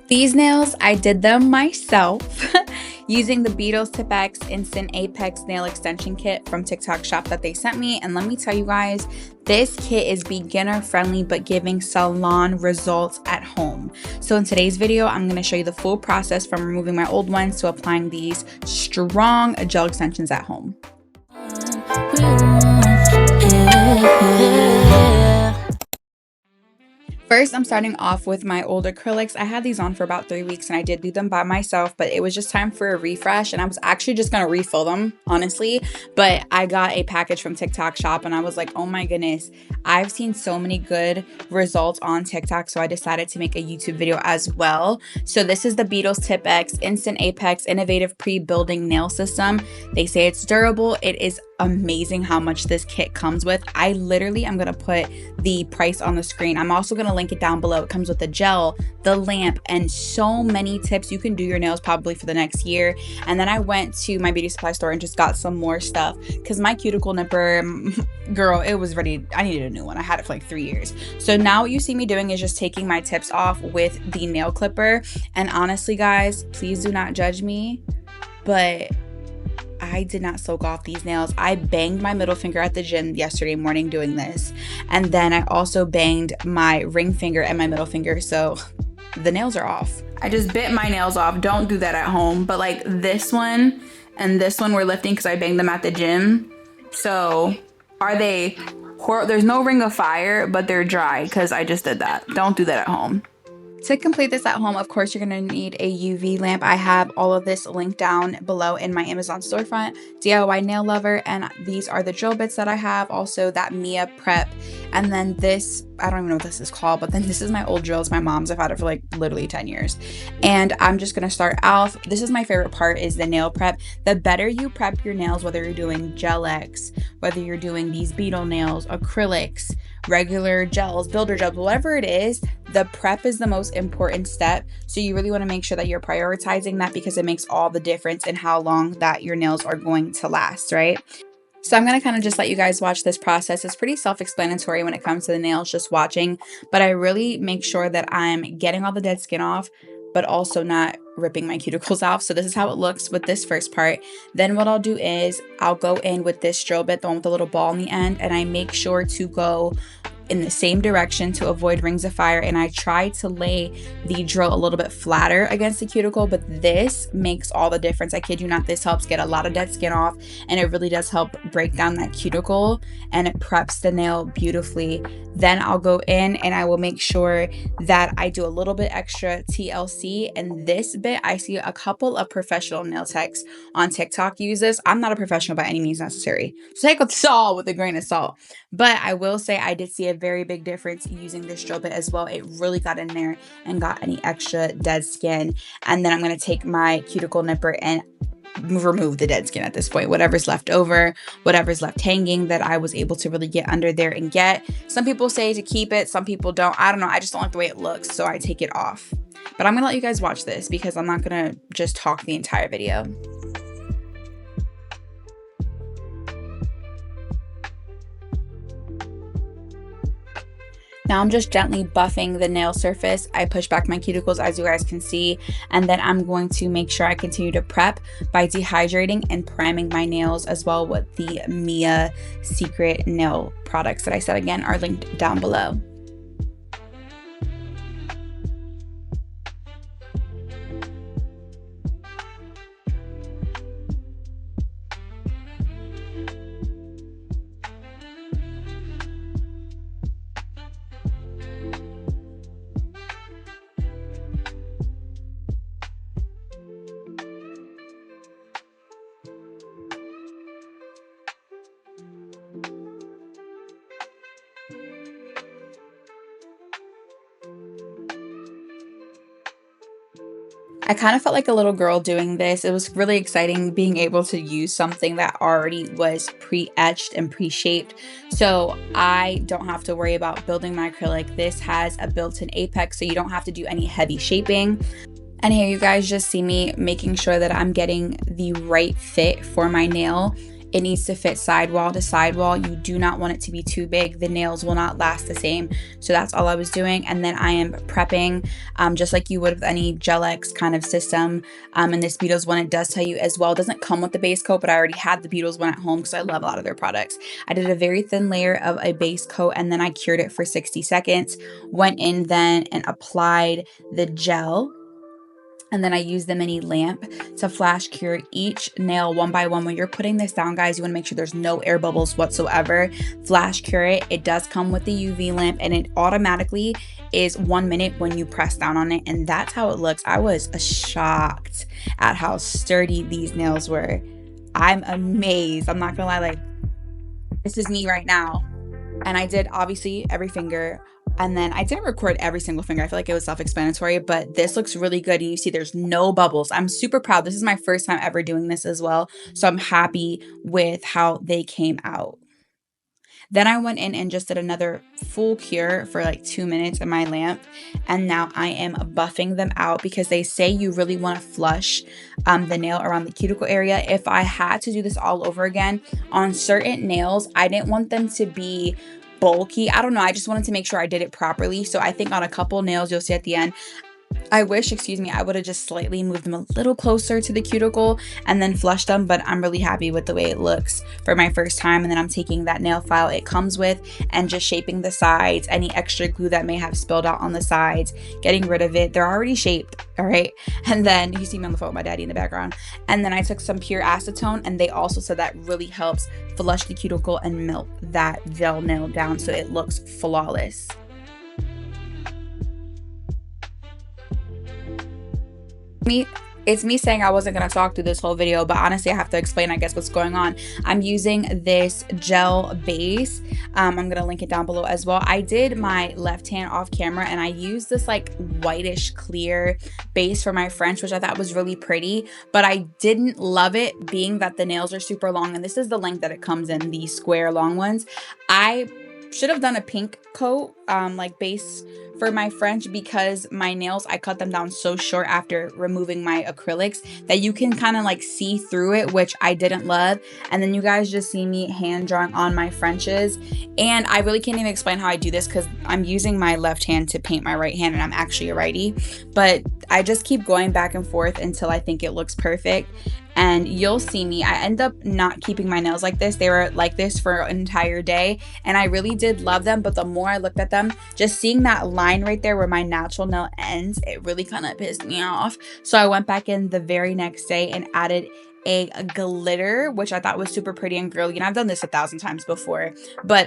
These nails, I did them myself using the Beetles Tip-X Instant Apex Nail Extension Kit from TikTok shop that they sent me. And let me tell you guys, this kit is beginner friendly but giving salon results at home. So in today's video, I'm going to show you the full process from removing my old ones to applying these strong gel extensions at home. First, I'm starting off with my old acrylics. I had these on for about 3 weeks and I did do them by myself, but it was just time for a refresh and I was actually just gonna refill them, honestly. But I got a package from TikTok shop and I was like, oh my goodness, I've seen so many good results on TikTok, so I decided to make a YouTube video as well. So this is the Beetles Tip-X Instant Apex Innovative Pre-Building Nail System. They say it's durable. It is amazing how much this kit comes with. I literally am gonna put the price on the screen. I'm also gonna link it down below. It comes with the gel, the lamp, and so many tips. You can do your nails probably for the next year. And then I went to my beauty supply store and just got some more stuff because my cuticle nipper, girl, it was ready. I needed a new one. I had it for like 3 years. So now what you see me doing is just taking my tips off with the nail clipper. And honestly, guys, please do not judge me, but I did not soak off these nails. I banged my middle finger at the gym yesterday morning doing this. And then I also banged my ring finger and my middle finger. So the nails are off. I just bit my nails off. Don't do that at home. But like this one and this one were lifting because I banged them at the gym. So are they, there's no ring of fire, but they're dry because I just did that. Don't do that at home. To complete this at home, of course, you're going to need a UV lamp. I have all of this linked down below in my Amazon storefront, DIY nail lover, and these are the drill bits that I have. Also that Mia prep, and then this, I don't even know what this is called, but then this is my old drills, my mom's. I've had it for like literally 10 years. And I'm just going to start off. This is my favorite part, is the nail prep. The better you prep your nails, whether you're doing GelX, whether you're doing these beetle nails, acrylics, regular gels, builder gels, whatever it is, the prep is the most important step. So you really want to make sure that you're prioritizing that because it makes all the difference in how long that your nails are going to last, right? So I'm going to kind of just let you guys watch this process. It's pretty self-explanatory when it comes to the nails, just watching, but I really make sure that I'm getting all the dead skin off, but also not ripping my cuticles off. So this is how it looks with this first part. Then what I'll do is I'll go in with this drill bit, the one with the little ball in the end, and I make sure to go in the same direction to avoid rings of fire, and I try to lay the drill a little bit flatter against the cuticle, but this makes all the difference. I kid you not, this helps get a lot of dead skin off, and it really does help break down that cuticle, and it preps the nail beautifully. Then I'll go in and I will make sure that I do a little bit extra TLC, and this bit I see a couple of professional nail techs on TikTok use this. I'm not a professional by any means necessary, so take it all with a grain of salt, but I will say I did see a very big difference using this drill bit as well. It really got in there and got any extra dead skin. And then I'm going to take my cuticle nipper and remove the dead skin at this point, whatever's left over, whatever's left hanging that I was able to really get under there and get. Some people say to keep it, some people don't. I don't know, I just don't like the way it looks, so I take it off. But I'm gonna let you guys watch this because I'm not gonna just talk the entire video. Now I'm just gently buffing the nail surface. I push back my cuticles, as you guys can see, and then I'm going to make sure I continue to prep by dehydrating and priming my nails as well with the Mia Secret nail products that I said again are linked down below. I kind of felt like a little girl doing this. It was really exciting being able to use something that already was pre-etched and pre-shaped. So I don't have to worry about building my acrylic. This has a built-in apex, so you don't have to do any heavy shaping. And here you guys just see me making sure that I'm getting the right fit for my nail. It needs to fit sidewall to sidewall. You do not want it to be too big. The nails will not last the same. So that's all I was doing. And then I am prepping just like you would with any GelX kind of system. And this Beetles one, it does tell you as well. It doesn't come with the base coat, but I already had the Beetles one at home because I love a lot of their products. I did a very thin layer of a base coat and then I cured it for 60 seconds. Went in then and applied the gel. And then I use the mini lamp to flash cure each nail one by one. When you're putting this down, guys, you want to make sure there's no air bubbles whatsoever. Flash cure it. It does come with the UV lamp and it automatically is 1 minute when you press down on it. And that's how it looks. I was shocked at how sturdy these nails were. I'm amazed. I'm not gonna lie, like, this is me right now. And I did obviously every finger. And then I didn't record every single finger. I feel like it was self-explanatory, but this looks really good. And you see there's no bubbles. I'm super proud. This is my first time ever doing this as well. So I'm happy with how they came out. Then I went in and just did another full cure for like 2 minutes in my lamp. And now I am buffing them out because they say you really want to flush the nail around the cuticle area. If I had to do this all over again on certain nails, I didn't want them to be bulky. I don't know. I just wanted to make sure I did it properly. So I think on a couple nails, you'll see at the end, I wish, I would have just slightly moved them a little closer to the cuticle and then flushed them, but I'm really happy with the way it looks for my first time. And then I'm taking that nail file it comes with and just shaping the sides, any extra glue that may have spilled out on the sides, getting rid of it. They're already shaped, all right? And then you see me on the phone with my daddy in the background. And then I took some pure acetone and they also said that really helps flush the cuticle and melt that gel nail down so it looks flawless. It's me saying I wasn't going to talk through this whole video, but honestly I have to explain, I guess, what's going on. I'm using this gel base. I'm going to link it down below as well. I did my left hand off camera and I used this like whitish clear base for my French, which I thought was really pretty, but I didn't love it being that the nails are super long and this is the length that it comes in, the square long ones. I should have done a pink coat like base for my French because my nails, I cut them down so short after removing my acrylics that you can kind of like see through it, which I didn't love. And then you guys just see me hand drawing on my Frenches. And I really can't even explain how I do this because I'm using my left hand to paint my right hand and I'm actually a righty. But I just keep going back and forth until I think it looks perfect. And you'll see me, I end up not keeping my nails like this. They were like this for an entire day and I really did love them. But the more I looked at them, just seeing that line right there where my natural nail ends, it really kind of pissed me off. So I went back in the very next day and added a glitter, which I thought was super pretty and girly. And I've done this 1,000 times before, but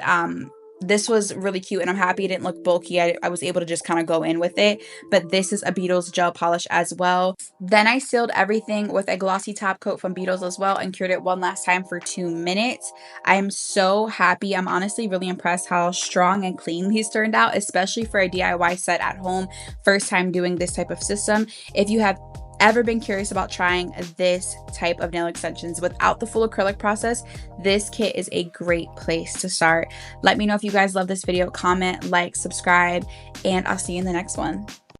this was really cute and I'm happy it didn't look bulky. I was able to just kind of go in with it. But this is a Beetles gel polish as well. Then I sealed everything with a glossy top coat from Beetles as well and cured it one last time for 2 minutes. I am so happy. I'm honestly really impressed how strong and clean these turned out, especially for a DIY set at home. First time doing this type of system. If you have ever been curious about trying this type of nail extensions without the full acrylic process, this kit is a great place to start. Let me know if you guys love this video, comment, like, subscribe, and I'll see you in the next one.